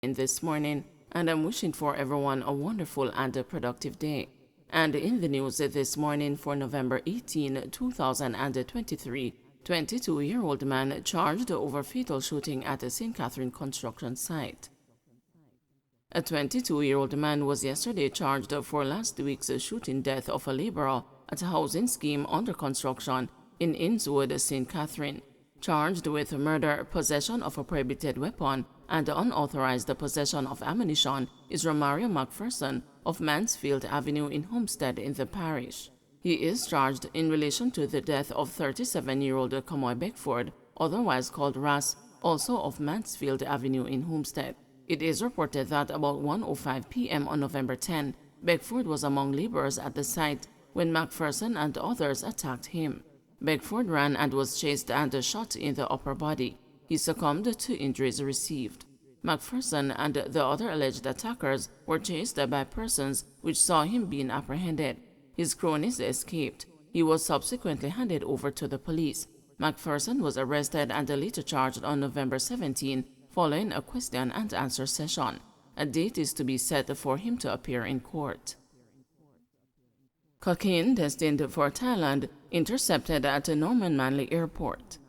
in this morning, and I'm wishing for everyone a wonderful and a productive day. And in the news this morning for November 18, 2023, 22-year-old man charged over fatal shooting at a St. Catherine construction site. A 22-year-old man was yesterday charged for last week's shooting death of a laborer at a housing scheme under construction in Innswood, St. Catherine. Charged with murder, possession of a prohibited weapon, and unauthorized possession of ammunition is Romario McPherson of Mansfield Avenue in Homestead in the parish. He is charged in relation to the death of 37-year-old Kamoy Beckford, otherwise called Ras, also of Mansfield Avenue in Homestead. It is reported that about 1:05 p.m. on November 10, Beckford was among laborers at the site when McPherson and others attacked him. Beckford ran and was chased and shot in the upper body. He succumbed to injuries received. McPherson and the other alleged attackers were chased by persons which saw him being apprehended. His cronies escaped. He was subsequently handed over to the police. McPherson was arrested and later charged on November 17 following a question and answer session. A date is to be set for him to appear in court. Cocaine destined for Thailand intercepted at Norman Manley Airport.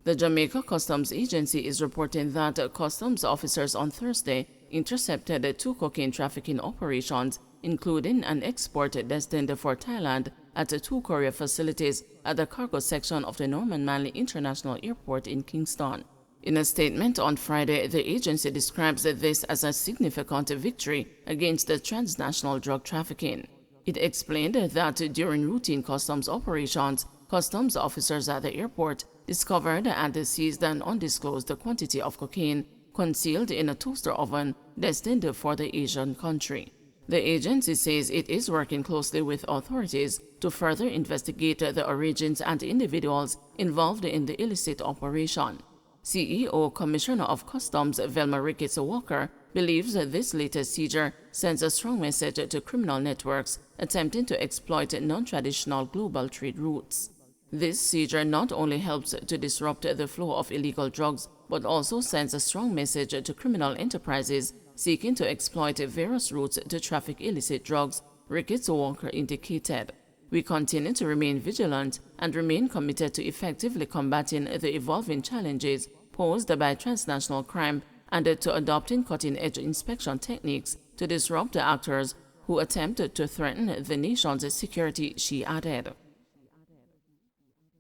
The Jamaica Customs Agency is reporting that customs officers on Thursday intercepted 2 cocaine trafficking operations, including an export destined for Thailand at 2 courier facilities at the cargo section of the Norman Manley International Airport in Kingston. In a statement on Friday, the agency describes this as a significant victory against the transnational drug trafficking. It explained that during routine customs operations, customs officers at the airport discovered and seized an undisclosed quantity of cocaine concealed in a toaster oven destined for the Asian country. The agency says it is working closely with authorities to further investigate the origins and individuals involved in the illicit operation. CEO Commissioner of Customs Velma Ricketts Walker believes this latest seizure sends a strong message to criminal networks attempting to exploit non-traditional global trade routes. This seizure not only helps to disrupt the flow of illegal drugs, but also sends a strong message to criminal enterprises seeking to exploit various routes to traffic illicit drugs, Ricketts Walker indicated. We continue to remain vigilant and remain committed to effectively combating the evolving challenges posed by transnational crime and to adopting cutting-edge inspection techniques to disrupt the actors who attempt to threaten the nation's security, she added.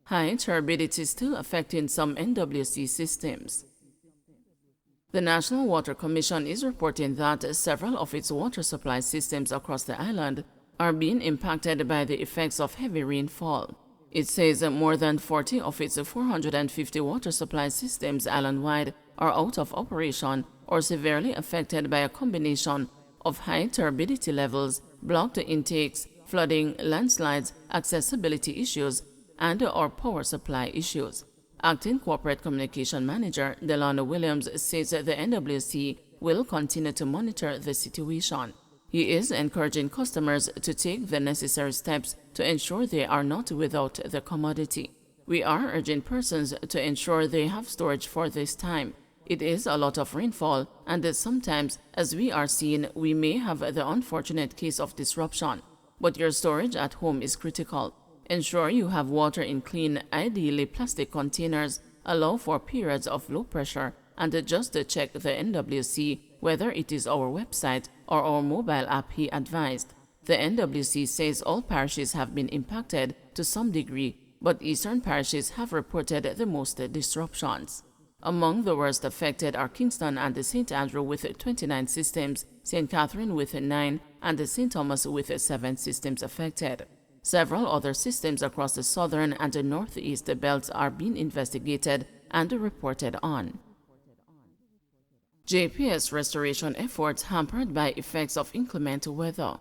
High turbidity still affecting some NWC systems. The National Water Commission is reporting that several of its water supply systems across the island are being impacted by the effects of heavy rainfall. It says more than 40 of its 450 water supply systems island-wide are out of operation or severely affected by a combination of high turbidity levels, blocked intakes, flooding, landslides, accessibility issues, and/or power supply issues. Acting Corporate Communication Manager Delano Williams says the NWC will continue to monitor the situation. He is encouraging customers to take the necessary steps to ensure they are not without the commodity. We are urging persons to ensure they have storage for this time. It is a lot of rainfall, and sometimes, as we are seeing, we may have the unfortunate case of disruption. But your storage at home is critical. Ensure you have water in clean, ideally plastic containers, allow for periods of low pressure, and just check the NWC, whether it is our website or our mobile app, he advised. The NWC says all parishes have been impacted to some degree, but eastern parishes have reported the most disruptions. Among the worst affected are Kingston and St. Andrew with 29 systems, St. Catherine with 9, and St. Thomas with 7 systems affected. Several other systems across the southern and the northeast belts are being investigated and reported on. JPS restoration efforts hampered by effects of inclement weather.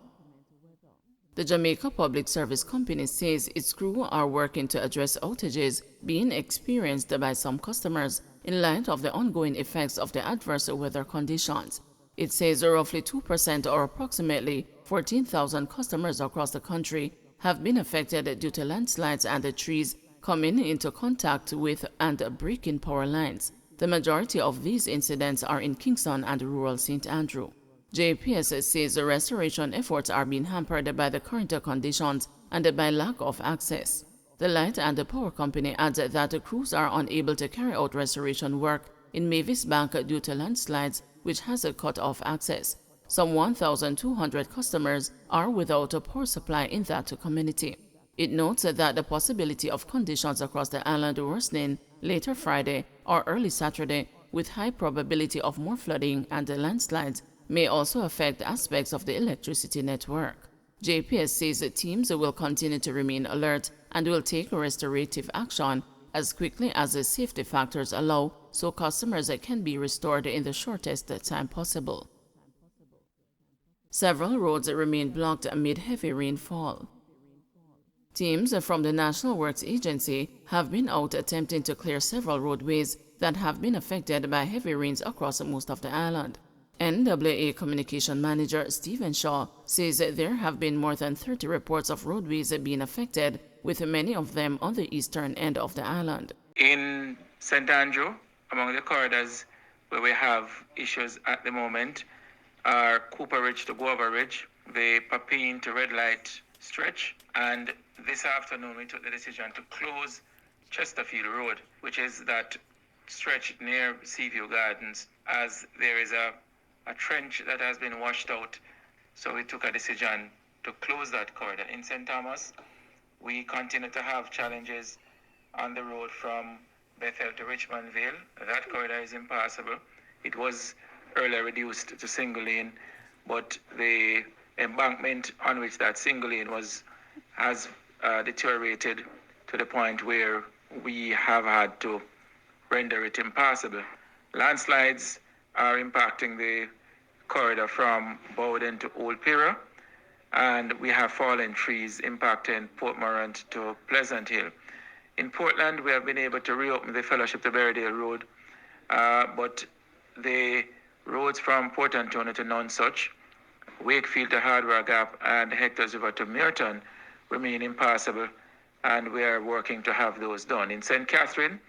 The Jamaica Public Service Company says its crew are working to address outages being experienced by some customers in light of the ongoing effects of the adverse weather conditions. It says roughly 2% or approximately 14,000 customers across the country have been affected due to landslides and trees coming into contact with and breaking power lines. The majority of these incidents are in Kingston and rural St. Andrew. JPS says the restoration efforts are being hampered by the current conditions and by lack of access. The Light and the Power Company adds that the crews are unable to carry out restoration work in Mavis Bank due to landslides, which has cut off access. Some 1,200 customers are without a power supply in that community. It notes that the possibility of conditions across the island worsening later Friday or early Saturday, with high probability of more flooding and landslides, may also affect aspects of the electricity network. JPS says that teams will continue to remain alert and will take restorative action as quickly as the safety factors allow, so customers can be restored in the shortest time possible. Several roads remain blocked amid heavy rainfall. Teams from the National Works Agency have been out attempting to clear several roadways that have been affected by heavy rains across most of the island. NWA Communication Manager Stephen Shaw says there have been more than 30 reports of roadways being affected, with many of them on the eastern end of the island. In St. Andrew, among the corridors where we have issues at the moment are Cooper Ridge to Guava Ridge, the Papine to Red Light stretch, and this afternoon we took the decision to close Chesterfield Road, which is that stretch near Seaview Gardens, as there is a trench that has been washed out. So we took a decision to close that corridor. In St. Thomas, we continue to have challenges on the road from Bethel to Richmond Vale. That corridor is impassable. It was earlier reduced to single lane, but the embankment on which that single lane has deteriorated to the point where we have had to render it impassable. Landslides are impacting the corridor from Bowden to Old Pira, and we have fallen trees impacting Portmorant to Pleasant Hill. In Portland, we have been able to reopen the Fellowship to Berrydale Road, but the roads from Port Antonio to Nonsuch, Wakefield to Hardware Gap, and Hector's River to Merton remain impassable, and we are working to have those done. In St. Catherine,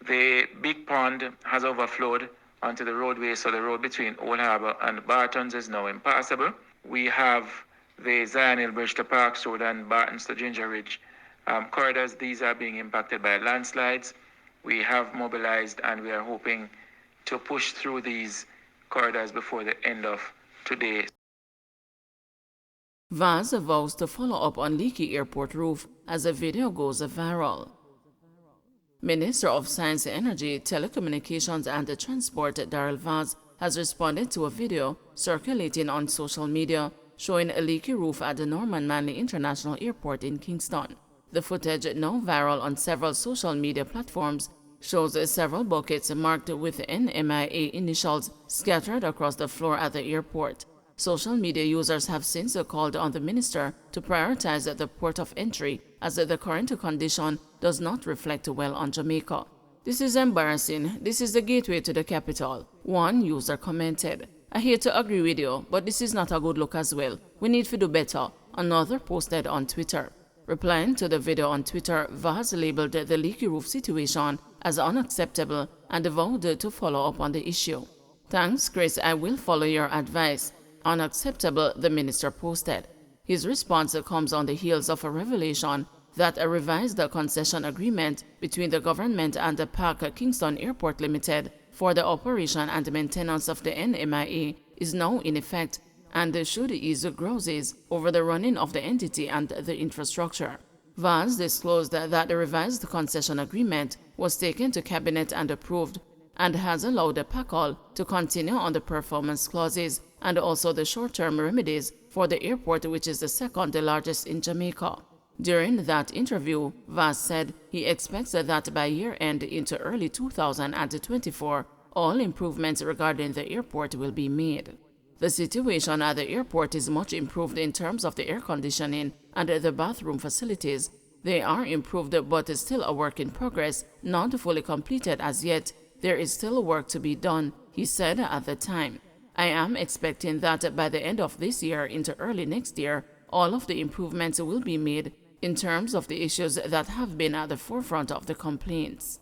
the big pond has overflowed onto the roadway, so the road between Old Harbour and Bartons is now impassable. We have the Zion Hill Bridge to Parks Road and Bartons to Ginger Ridge corridors. These are being impacted by landslides. We have mobilized and we are hoping to push through these corridors before the end of today. Vaz vows to follow up on leaky airport roof as a video goes viral. Minister of Science, Energy, Telecommunications and Transport Darrell Vaz has responded to a video circulating on social media showing a leaky roof at the Norman Manley International Airport in Kingston. The footage, now viral on several social media platforms, shows several buckets marked with NMIA initials scattered across the floor at the airport. Social media users have since called on the minister to prioritize the port of entry, as the current condition does not reflect well on Jamaica. "This is embarrassing. This is the gateway to the capital," one user commented. "I hate to agree with you, but this is not a good look as well. We need to do better," another posted on Twitter. Replying to the video on Twitter, Vaz labeled the leaky roof situation as unacceptable and vowed to follow up on the issue. "Thanks, Chris, I will follow your advice." Unacceptable, the minister posted. His response comes on the heels of a revelation that a revised concession agreement between the government and the Park Kingston Airport Limited for the operation and maintenance of the NMIA is now in effect and should ease grouses over the running of the entity and the infrastructure. Vaz disclosed that the revised concession agreement was taken to Cabinet and approved, and has allowed the PACOL to continue on the performance clauses and also the short-term remedies for the airport, which is the second largest in Jamaica. During that interview, Vaz said he expects that by year-end into early 2024, all improvements regarding the airport will be made. The situation at the airport is much improved in terms of the air conditioning and the bathroom facilities. They are improved, but is still a work in progress, not fully completed as yet. There is still work to be done, he said at the time. "I am expecting that by the end of this year into early next year, all of the improvements will be made in terms of the issues that have been at the forefront of the complaints."